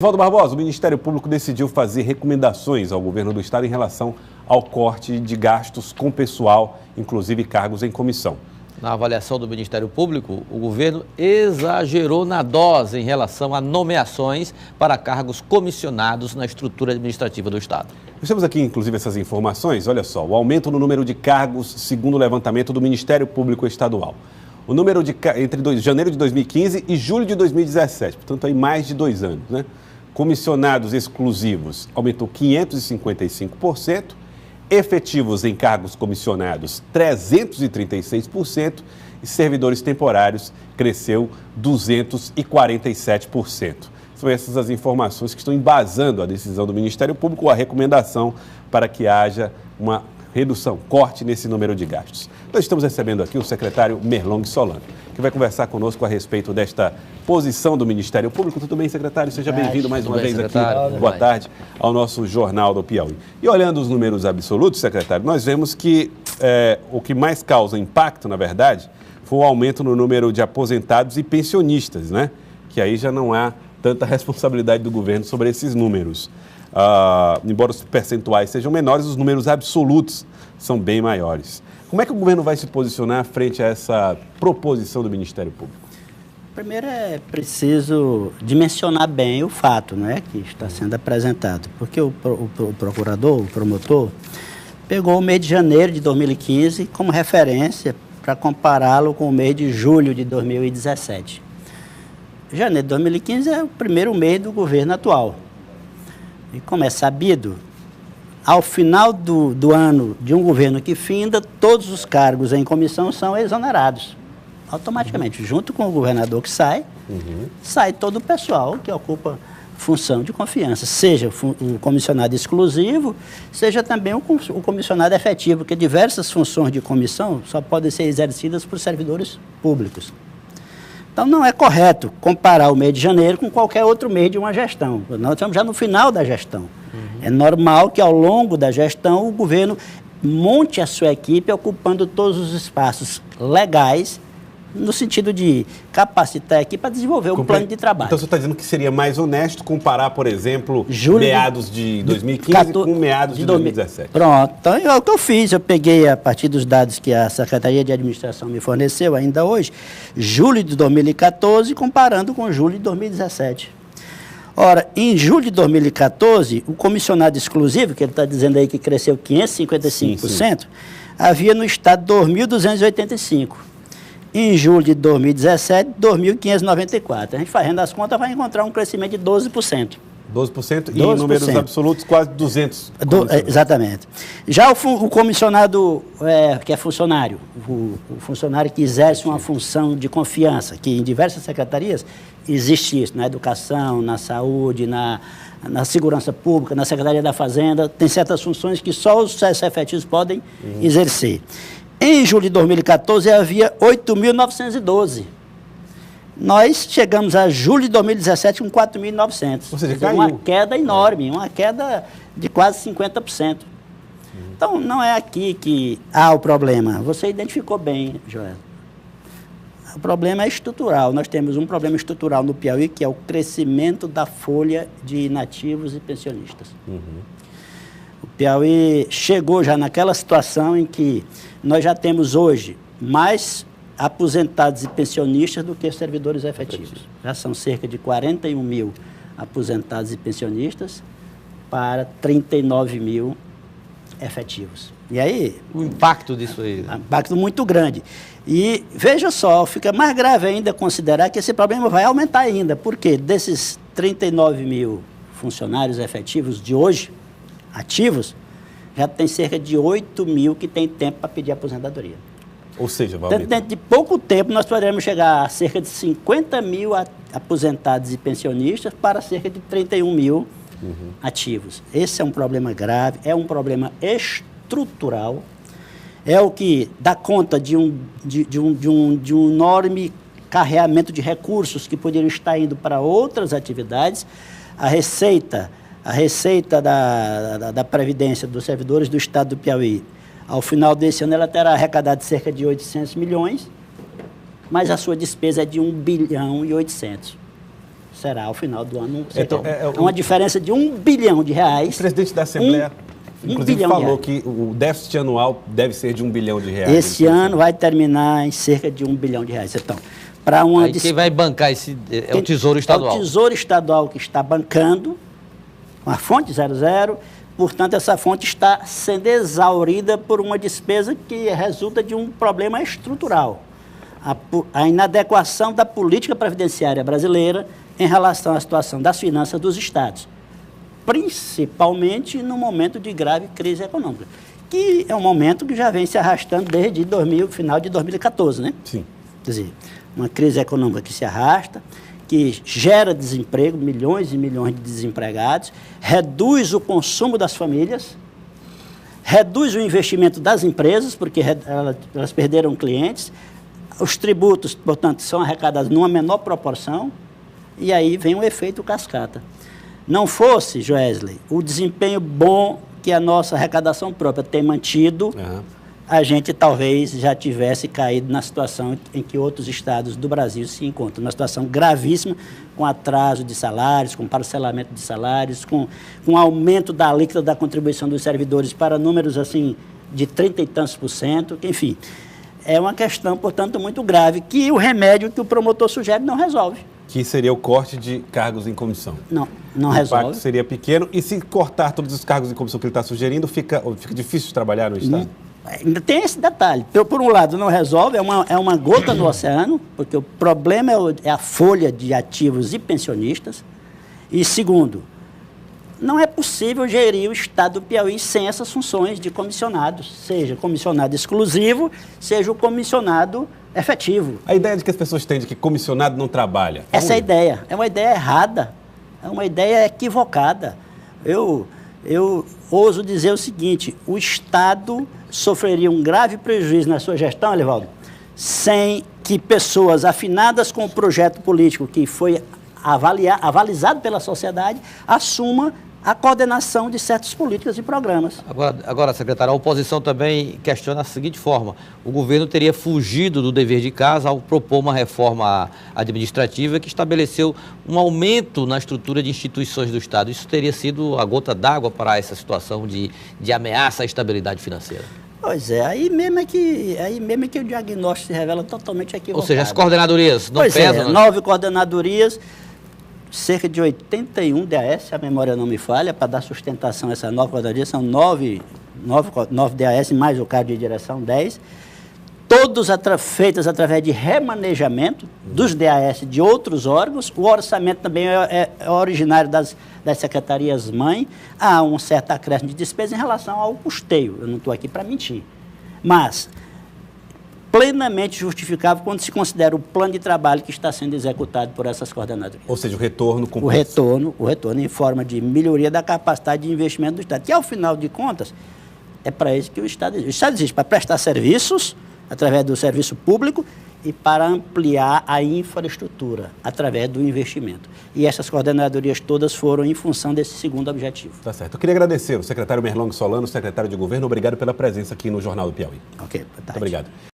Valdo Barbosa, o Ministério Público decidiu fazer recomendações ao governo do Estado em relação ao corte de gastos com pessoal, inclusive cargos em comissão. Na avaliação do Ministério Público, o governo exagerou na dose em relação a nomeações para cargos comissionados na estrutura administrativa do Estado. Nós temos aqui, inclusive, essas informações. Olha só, o aumento no número de cargos, segundo o levantamento do Ministério Público Estadual. O número entre janeiro de 2015 e julho de 2017, portanto, aí mais de 2 anos, né? Comissionados exclusivos aumentou 555%, efetivos em cargos comissionados 336% e servidores temporários cresceu 247%. São essas as informações que estão embasando a decisão do Ministério Público ou a recomendação para que haja uma redução, corte nesse número de gastos. Nós estamos recebendo aqui o secretário Merlong Solano, que vai conversar conosco a respeito desta posição do Ministério Público. Tudo bem, secretário? Seja bem-vindo mais uma vez aqui. Boa tarde ao nosso Jornal do Piauí. E olhando os números absolutos, secretário, nós vemos que o que mais causa impacto, na verdade, foi o aumento no número de aposentados e pensionistas, né? Que aí já não há tanta responsabilidade do governo sobre esses números. Embora os percentuais sejam menores, os números absolutos são bem maiores. Como é que o governo vai se posicionar frente a essa proposição do Ministério Público? Primeiro é preciso dimensionar bem o fato, né, que está sendo apresentado, porque o procurador, o promotor, pegou o mês de janeiro de 2015 como referência para compará-lo com o mês de julho de 2017. Janeiro de 2015 é o primeiro mês do governo atual. E como é sabido, ao final do ano de um governo que finda, todos os cargos em comissão são exonerados. Automaticamente, junto com o governador que sai, sai todo o pessoal que ocupa função de confiança, seja o comissionado exclusivo, seja também o comissionado efetivo, porque diversas funções de comissão só podem ser exercidas por servidores públicos. Então, não é correto comparar o mês de janeiro com qualquer outro mês de uma gestão. Nós estamos já no final da gestão. É normal que, ao longo da gestão, o governo monte a sua equipe ocupando todos os espaços legais, no sentido de capacitar a equipe para desenvolver um plano de trabalho. Então, você está dizendo que seria mais honesto comparar, por exemplo, meados de 2015 com meados de 2017? Pronto. Então, é o que eu fiz. Eu peguei, a partir dos dados que a Secretaria de Administração me forneceu ainda hoje, julho de 2014, comparando com julho de 2017. Ora, em julho de 2014, o comissionado exclusivo, que ele está dizendo aí que cresceu 555%, havia no Estado 2.285%. Em julho de 2017, 2.594. A gente fazendo as contas vai encontrar um crescimento de 12%. 12% e em números absolutos quase 200. Exatamente. Já o comissionado que é funcionário, o funcionário que exerce uma função de confiança, que em diversas secretarias existe isso, na educação, na saúde, na segurança pública, na Secretaria da Fazenda, tem certas funções que só os efetivos podem exercer. Em julho de 2014 havia 8.912. Nós chegamos a julho de 2017 com 4.900. Ou seja, caiu. Uma queda enorme, uma queda de quase 50%. Então, não é aqui que há o problema. Você identificou bem, Joel. O problema é estrutural. Nós temos um problema estrutural no Piauí, que é o crescimento da folha de inativos e pensionistas. O Piauí chegou já naquela situação em que nós já temos hoje mais aposentados e pensionistas do que servidores efetivos. Já são cerca de 41 mil aposentados e pensionistas para 39 mil efetivos. E aí... O impacto disso aí. Um impacto muito grande. E veja só, fica mais grave ainda considerar que esse problema vai aumentar ainda, porque desses 39 mil funcionários efetivos de hoje, ativos, já tem cerca de 8 mil que tem tempo para pedir aposentadoria. Ou seja, vai aumentar. Dentro de pouco tempo, nós poderemos chegar a cerca de 50 mil aposentados e pensionistas para cerca de 31 mil ativos. Esse é um problema grave, é um problema estrutural, é o que dá conta de um enorme carreamento de recursos que poderiam estar indo para outras atividades. A receita da Previdência dos servidores do Estado do Piauí, ao final desse ano, ela terá arrecadado cerca de 800 milhões, mas a sua despesa é de 1 bilhão e 800. será ao final do ano. Então, é uma diferença de R$1 bilhão. O presidente da Assembleia, inclusive, falou que o déficit anual deve ser de R$1 bilhão. Esse ano vai terminar em cerca de R$1 bilhão. Então, para uma... Aí quem vai bancar é o Tesouro Estadual. É o Tesouro Estadual que está bancando, uma fonte 00, portanto, essa fonte está sendo exaurida por uma despesa que resulta de um problema estrutural. A inadequação da política previdenciária brasileira em relação à situação das finanças dos estados, principalmente no momento de grave crise econômica, que é um momento que já vem se arrastando desde final de 2014, né? Sim. Quer dizer, uma crise econômica que se arrasta, que gera desemprego, milhões e milhões de desempregados, reduz o consumo das famílias, reduz o investimento das empresas, porque elas perderam clientes, os tributos, portanto, são arrecadados numa menor proporção, e aí vem o efeito cascata. Não fosse, Joesley, o desempenho bom que a nossa arrecadação própria tem mantido, a gente talvez já tivesse caído na situação em que outros estados do Brasil se encontram, uma situação gravíssima, com atraso de salários, com parcelamento de salários, com aumento da alíquota da contribuição dos servidores para números assim de 30 e tantos %, enfim. É uma questão, portanto, muito grave, que o remédio que o promotor sugere não resolve. Que seria o corte de cargos em comissão. Não resolve. O impacto seria pequeno. E se cortar todos os cargos em comissão que ele está sugerindo, fica difícil de trabalhar no Estado? Ainda tem esse detalhe. Por um lado, não resolve, é uma gota no oceano, porque o problema é a folha de ativos e pensionistas. E segundo, não é possível gerir o Estado do Piauí sem essas funções de comissionado, seja comissionado exclusivo, seja o comissionado efetivo. A ideia de que as pessoas têm de que comissionado não trabalha. Essa é a ideia. É uma ideia errada. É uma ideia equivocada. Eu ouso dizer o seguinte: o Estado sofreria um grave prejuízo na sua gestão, Elivaldo, sem que pessoas afinadas com o projeto político que foi avalizado pela sociedade assuma a coordenação de certas políticas e programas. Agora, secretário, a oposição também questiona da seguinte forma: o governo teria fugido do dever de casa ao propor uma reforma administrativa que estabeleceu um aumento na estrutura de instituições do Estado. Isso teria sido a gota d'água para essa situação de ameaça à estabilidade financeira. Pois é, aí mesmo é que o diagnóstico se revela totalmente equivocado. Ou seja, as coordenadorias não pesam? Né? 9 coordenadorias, cerca de 81 DAS, se a memória não me falha, para dar sustentação a essa nova coordenadoria, são 9 DAS, mais o cargo de direção, 10, todos feitas através de remanejamento dos DAS de outros órgãos. O orçamento também é originário das secretarias-mãe. Há um certo acréscimo de despesa em relação ao custeio, eu não estou aqui para mentir, mas plenamente justificável quando se considera o plano de trabalho que está sendo executado por essas coordenadorias. Ou seja, o retorno com o retorno em forma de melhoria da capacidade de investimento do Estado, que ao final de contas é para isso que o Estado existe. O Estado existe para prestar serviços através do serviço público e para ampliar a infraestrutura através do investimento. E essas coordenadorias todas foram em função desse segundo objetivo. Tá certo. Eu queria agradecer o secretário Merlong Solano, secretário de Governo. Obrigado pela presença aqui no Jornal do Piauí. Ok, boa tarde. Muito obrigado.